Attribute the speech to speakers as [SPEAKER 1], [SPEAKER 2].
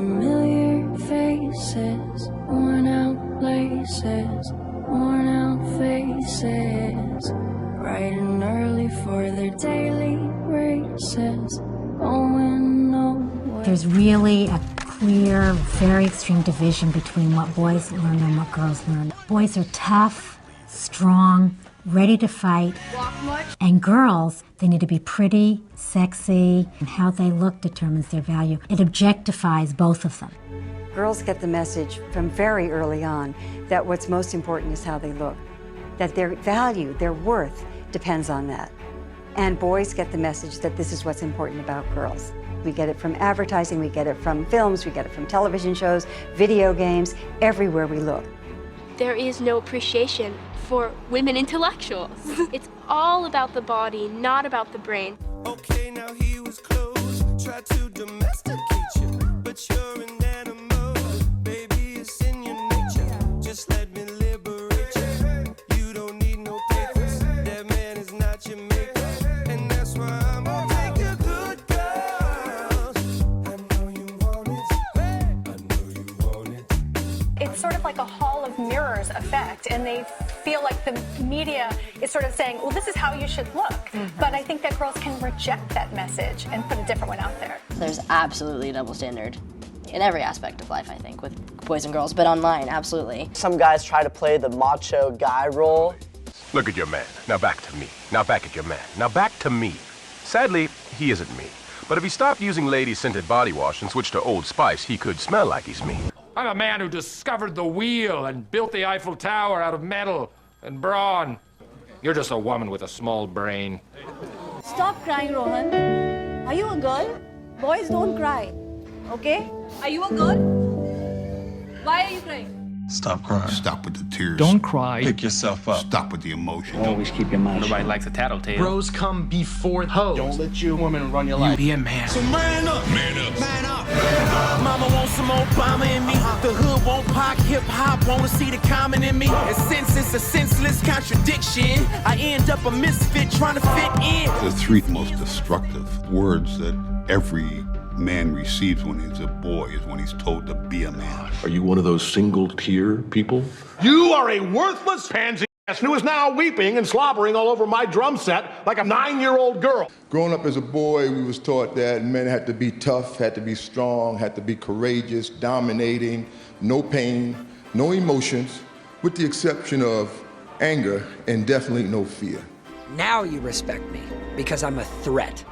[SPEAKER 1] Familiar faces, worn out places, worn out faces, bright and early for their daily races, going nowhere.
[SPEAKER 2] There's really a clear, very extreme division between what boys learn and what girls learn. Boys are tough, strong, ready to fight. And girls, they need to be pretty, sexy, and how they look determines their value. It objectifies both of them.
[SPEAKER 3] Girls get the message from very early on that what's most important is how they look, that their value, their worth depends on that. And boys get the message that this is what's important about girls. We get it from advertising, we get it from films, we get it from television shows, video games, everywhere we look.
[SPEAKER 4] There is no appreciation for women intellectuals. It's all about the body, not about the brain.
[SPEAKER 5] Okay, now he was close, tried to domesticate you, but you're an animal, baby, it's in your nature. Just let me liberate you. You don't need no papers, that man is not your maker, and that's why I'm gonna take your good girls. I know you want it, I know you want it.
[SPEAKER 6] It's sort of like a hall of mirrors effect, and they feel like the media is sort of saying, well, this is how you should look. But I think that girls can reject that message and put a different one out there.
[SPEAKER 7] There's absolutely a double standard in every aspect of life, I think, with boys and girls, but online, absolutely.
[SPEAKER 8] Some guys try to play the macho guy role.
[SPEAKER 9] Look at your man. Now back to me. Now back at your man. Now back to me. Sadly, he isn't me. But if he stopped using lady-scented body wash and switched to Old Spice, he could smell like he's me.
[SPEAKER 10] I'm a man who discovered the wheel and built the Eiffel Tower out of metal and brawn. You're just a woman with a small brain.
[SPEAKER 11] Stop crying, Rohan. Are you a girl? Boys don't cry, okay? Are you a girl? Why are you crying?
[SPEAKER 12] Stop crying. Stop with the tears.
[SPEAKER 13] Don't cry.
[SPEAKER 12] Pick yourself up. Stop with the emotion.
[SPEAKER 13] Always keep your mouth shut.
[SPEAKER 10] Nobody likes a tattletale.
[SPEAKER 13] Bros come before hoes.
[SPEAKER 12] Don't let your woman run your life.
[SPEAKER 10] Be a man.
[SPEAKER 5] So man up, man up, man up, man up. Mama wants some Obama in me. The hood won't pop, hip hop wanna see the common in me. And since it's a senseless contradiction, I end up a misfit trying to fit in.
[SPEAKER 12] The three most destructive words that every man receives when he's a boy is when he's told to be a man.
[SPEAKER 14] Are you one of those single-tier people?
[SPEAKER 15] You are a worthless pansy ass who is now weeping and slobbering all over my drum set like a 9-year-old girl.
[SPEAKER 16] Growing up as a boy, we was taught that men had to be tough, had to be strong, had to be courageous, dominating, no pain, no emotions, with the exception of anger and definitely no fear.
[SPEAKER 17] Now you respect me because I'm a threat.